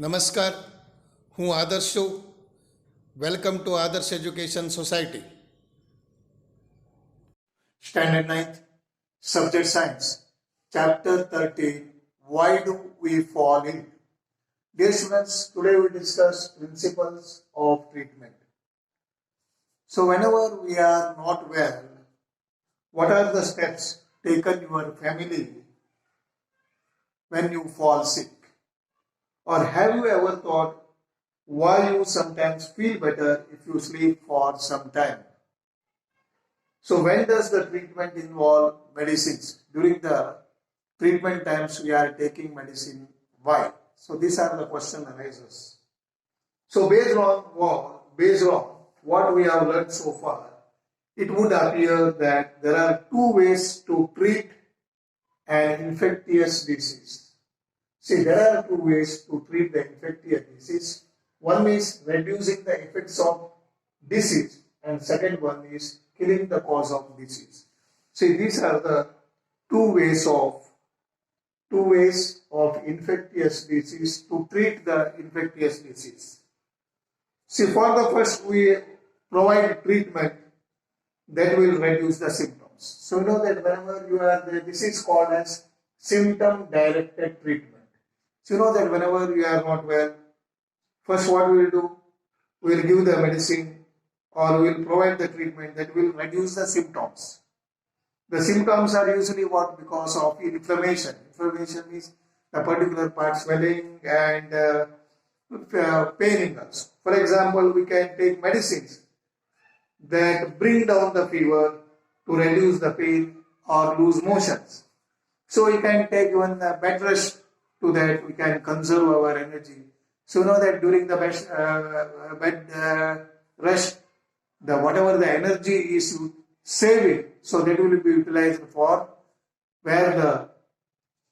નમસ્કાર, હું આદર્શ છું. વેલકમ ટુ આદર્શ education society. Standard 9th, Subject Science, Chapter 13, Why Do We Fall In? Dear students, today we discuss principles of treatment. So whenever we are not well, what are the steps taken in your family when you fall sick? Or have you ever thought why you sometimes feel better if you sleep for some time? So when does the treatment involve medicines? During the treatment times we are taking medicine, why? So these are the question arises. So based on what we have learned so far, it would appear that there are two ways to treat an infectious disease. See, there are two ways to treat the infectious disease. One is reducing the effects of disease, and second one is killing the cause of disease. See, these are the two ways of infectious disease to treat the infectious disease. See, for the first, we provide treatment that will reduce the symptoms. So you know that whenever you are there, this is called as symptom-directed treatment. So you know that whenever you are not well, first what we will do, we will give the medicine or we will provide the treatment that will reduce the symptoms. The symptoms are usually what? Because of inflammation. Inflammation means a particular part swelling and paining us. For example, we can take medicines that bring down the fever to reduce the pain or lose motions. So we can take even the bed rest. To that we can conserve our energy. So you know that during the bed rest, the whatever the energy is saving, so that will be utilized for where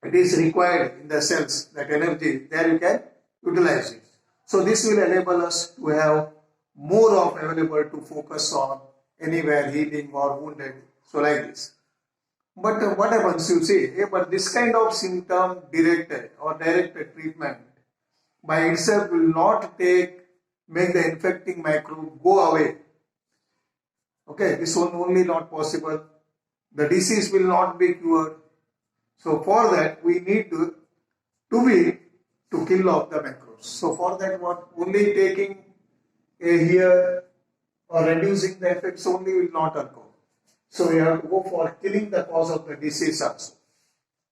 it is required in the cells. That energy there you can utilize it. So this will enable us to have more of available to focus on anywhere healing or wounded. So like this. But what happens, you see, but this kind of symptom directed treatment by itself will not make the infecting microbe go away. Okay, this one only not possible. The disease will not be cured. So for that we need to kill off the microbes. So for that what only taking here or reducing the effects only will not occur. So we have to go for killing the cause of the disease also.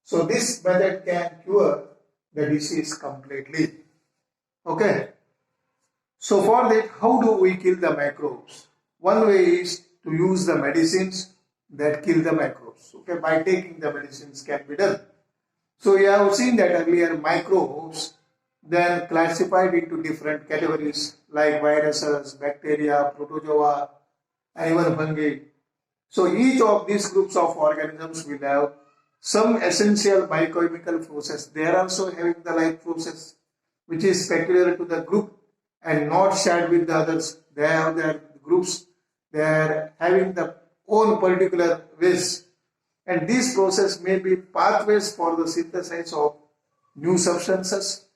So this method can cure the disease completely. Okay. So for that, how do we kill the microbes? One way is to use the medicines that kill the microbes. Okay, by taking the medicines can be done. So we have seen that earlier microbes then classified into different categories like viruses, bacteria, protozoa, and even fungi. So each of these groups of organisms will have some essential biochemical process. They are also having the life process which is peculiar to the group and not shared with the others. They have their groups. They are having the own particular ways. And these process may be pathways for the synthesis of new substances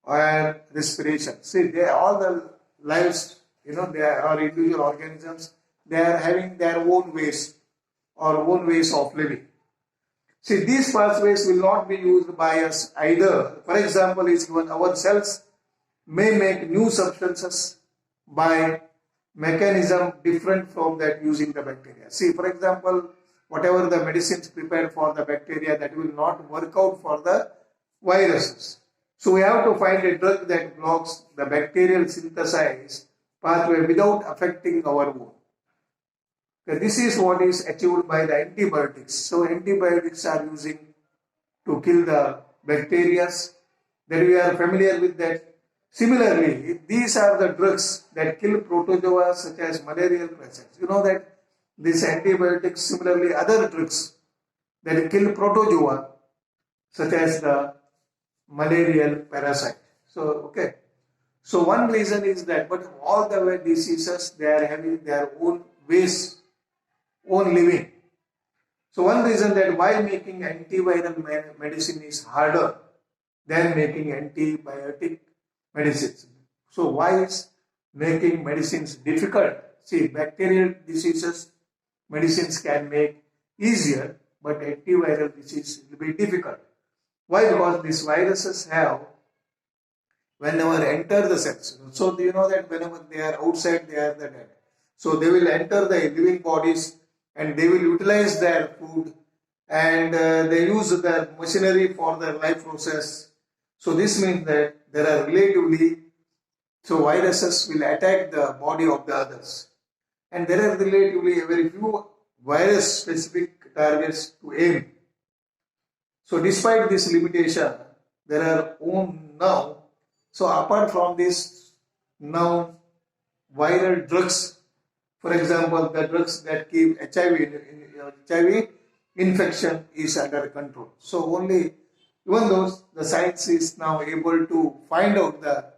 or respiration. See, they are all the lives, they are individual organisms. They are having their own ways or own ways of living. See, these pathways will not be used by us either. For example, is given our cells may make new substances by mechanism different from that using the bacteria. See, for example, whatever the medicines prepared for the bacteria, that will not work out for the viruses. So we have to find a drug that blocks the bacterial synthesis pathway without affecting our own. This is what is achieved by the antibiotics. So antibiotics are using to kill the bacteria. That we are familiar with that. Similarly, these are the drugs that kill protozoa such as malarial parasites. You know that these antibiotics, similarly other drugs that kill protozoa such as the malarial parasite. So okay. So one reason is that, but all the diseases, they are having their own ways, own living. So one reason that why making antiviral medicine is harder than making antibiotic medicines. So why is making medicines difficult? See, bacterial diseases medicines can make easier, but antiviral disease will be difficult. Why? Because these viruses have whenever enter the cells. So you know that whenever they are outside, they are the dead. So they will enter the living bodies and they will utilize their food and they use their machinery for their life process. So this means that there are relatively, so viruses will attack the body of the others. And there are relatively very few virus specific targets to aim. So despite this limitation, there are now, so apart from this, now viral drugs, for example, the drugs that keep HIV infection is under control. So only, even though the science is now able to find out the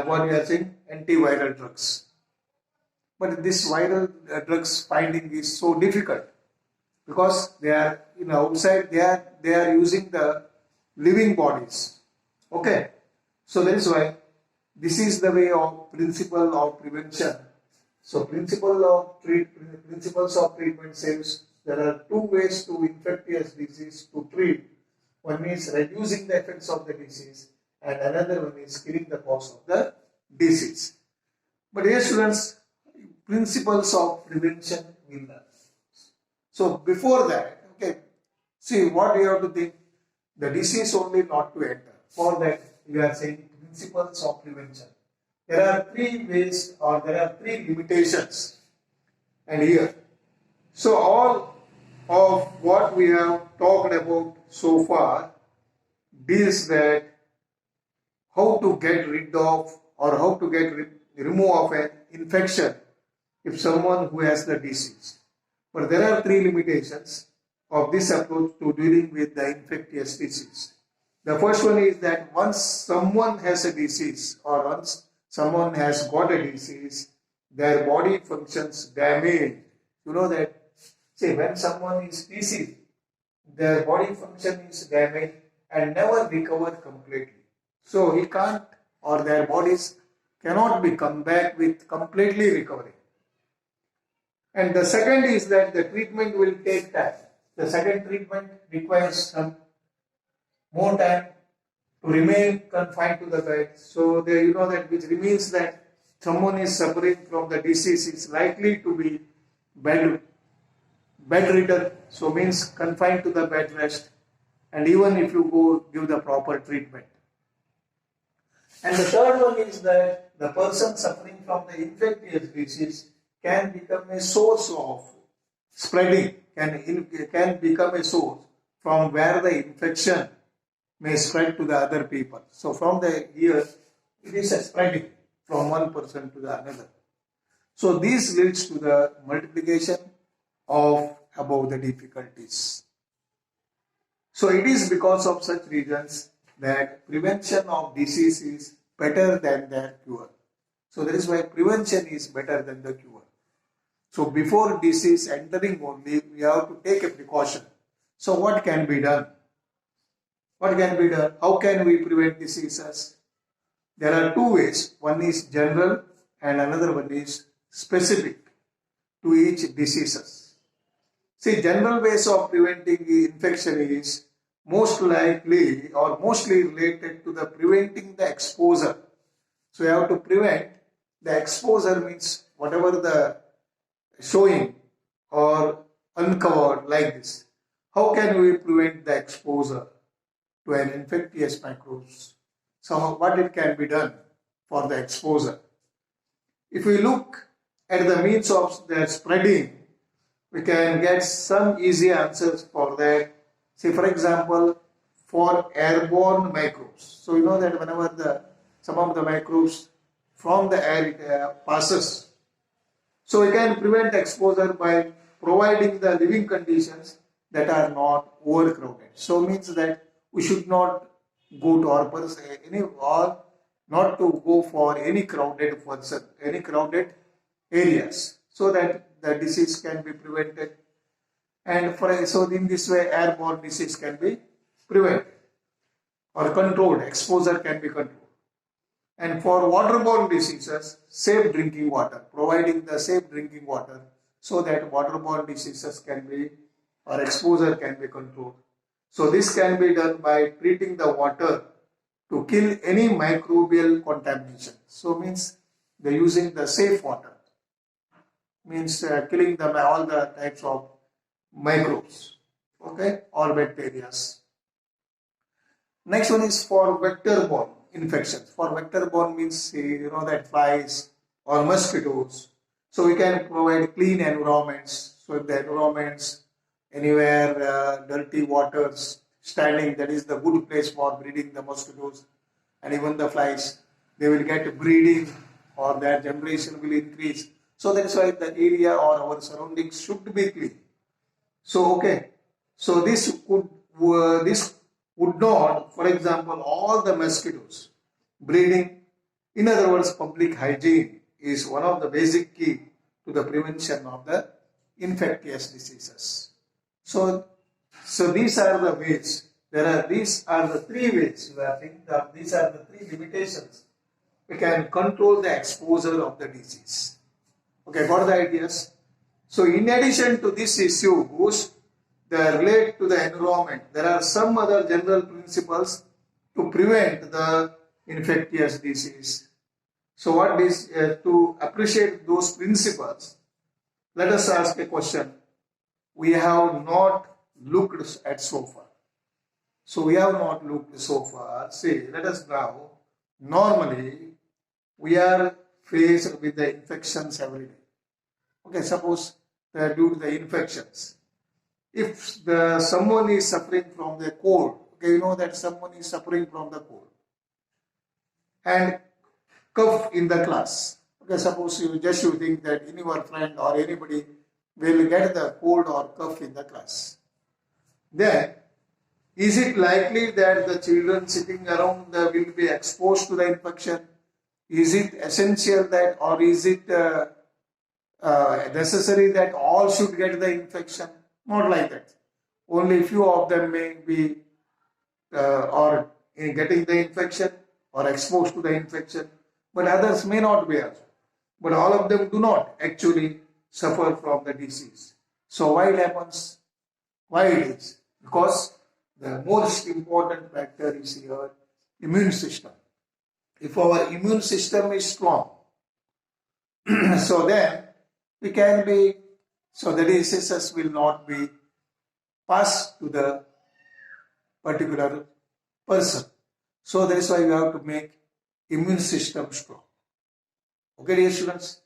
what we are saying, antiviral drugs. But this viral drugs finding is so difficult because they are outside, they are using the living bodies. Okay, so that is why this is the way of principle of prevention. So principles of treatment says there are two ways to infectious disease to treat. One is reducing the effects of the disease and another one is killing the cause of the disease. But dear students, principles of prevention will learn. So before that, okay, see what you have to think, the disease only not to enter. For that we are saying principles of prevention. There are three ways or there are three limitations and here. So all of what we have talked about so far deals that how to get rid of or how to get remove of an infection if someone who has the disease. But there are three limitations of this approach to dealing with the infectious disease. The first one is that once someone has a disease or once someone has got a disease, their body functions damaged. You know that, say, when someone is diseased, their body function is damaged and never recover completely. So he can't, or their bodies cannot be come back with completely recovery. And the second is that the treatment will take time. The second treatment requires some more time to remain confined to the bed. So there you know that which means that someone is suffering from the disease is likely to be bedridden, so means confined to the bed rest, and even if you go give the proper treatment. And the third one is that the person suffering from the infectious disease can become a source of spreading, can become a source from where the infection may spread to the other people. So from the here, it is a spreading from one person to the another. So this leads to the multiplication of above the difficulties. So it is because of such reasons that prevention of disease is better than their cure. So that is why prevention is better than the cure. So before disease entering only, we have to take a precaution. So what can be done? What can be done? How can we prevent diseases? There are two ways. One is general and another one is specific to each diseases. See, general ways of preventing infection is most likely or mostly related to the preventing the exposure. So you have to prevent the exposure, means whatever the showing or uncovered like this. How can we prevent the exposure to an infectious microbes? So what it can be done for the exposure? If we look at the means of their spreading, we can get some easy answers for that. Say for example, for airborne microbes. So you know that whenever some of the microbes from the air it passes. So we can prevent exposure by providing the living conditions that are not overcrowded. So it means that we should not go to our person or not to go for any crowded person, any crowded areas, so that the disease can be prevented. And so in this way, airborne disease can be prevented. or controlled, exposure can be controlled. And for waterborne diseases, safe drinking water, providing the safe drinking water so that waterborne diseases can be or exposure can be controlled. So this can be done by treating the water to kill any microbial contamination. So means they're using the safe water, means killing them all the types of microbes, okay, or bacteria. Next one is for vector-borne infections. For vector-borne means that flies or mosquitoes. So we can provide clean environments. So if the environments anywhere dirty waters standing, that is the good place for breeding the mosquitoes and even the flies. They will get breeding or their generation will increase. So that is why the area or our surroundings should be clean. So okay, so this would not, for example, all the mosquitoes breeding. In other words, public hygiene is one of the basic key to the prevention of the infectious diseases. So these are the ways. These are the three ways. These are the three limitations. We can control the exposure of the disease. Okay, got the ideas? So in addition to this issues that relate to the environment, there are some other general principles to prevent the infectious disease. So what is to appreciate those principles? Let us ask a question we have not looked at so far. So we have not looked so far. See, let us now. Normally, we are faced with the infections every day. Okay, suppose due to the infections. If someone is suffering from the cold, okay, you know that someone is suffering from the cold and cough in the class. Okay, suppose you think that any your friend or anybody will get the cold or cough in the class. Then, is it likely that the children sitting around will be exposed to the infection? Is it essential that, or is it necessary that all should get the infection? Not like that. Only few of them may be or in getting the infection or exposed to the infection, but others may not be also. But all of them do not actually suffer from the disease. So why it happens? Why it is? Because the most important factor is your immune system. If our immune system is strong, so then we can be, so the diseases will not be passed to the particular person. So that is why we have to make immune system strong. Okay, dear students.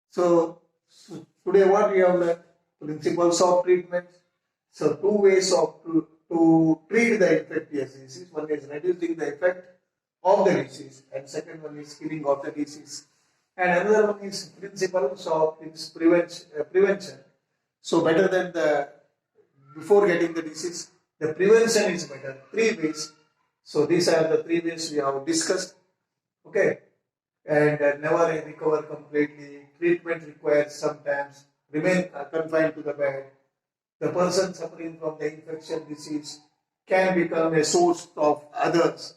So today what we have learned? Principles of treatment. So two ways to treat the infectious disease. One is reducing the effect of the disease, and second one is killing of the disease. And another one is principles of prevention. So better than before getting the disease, the prevention is better. 3 ways. So these are the 3 ways we have discussed. Okay, and never recover completely. Treatment requires sometimes remain confined to the bed. The person suffering from the infection disease can become a source of others.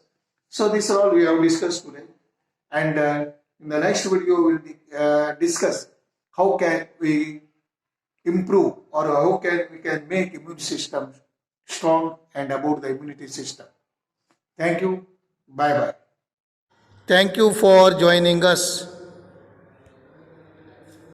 So this is all we have discussed today. And in the next video, we will discuss how can we improve or how we can make immune system strong and about the immunity system. Thank you. Bye-bye. Thank you for joining us.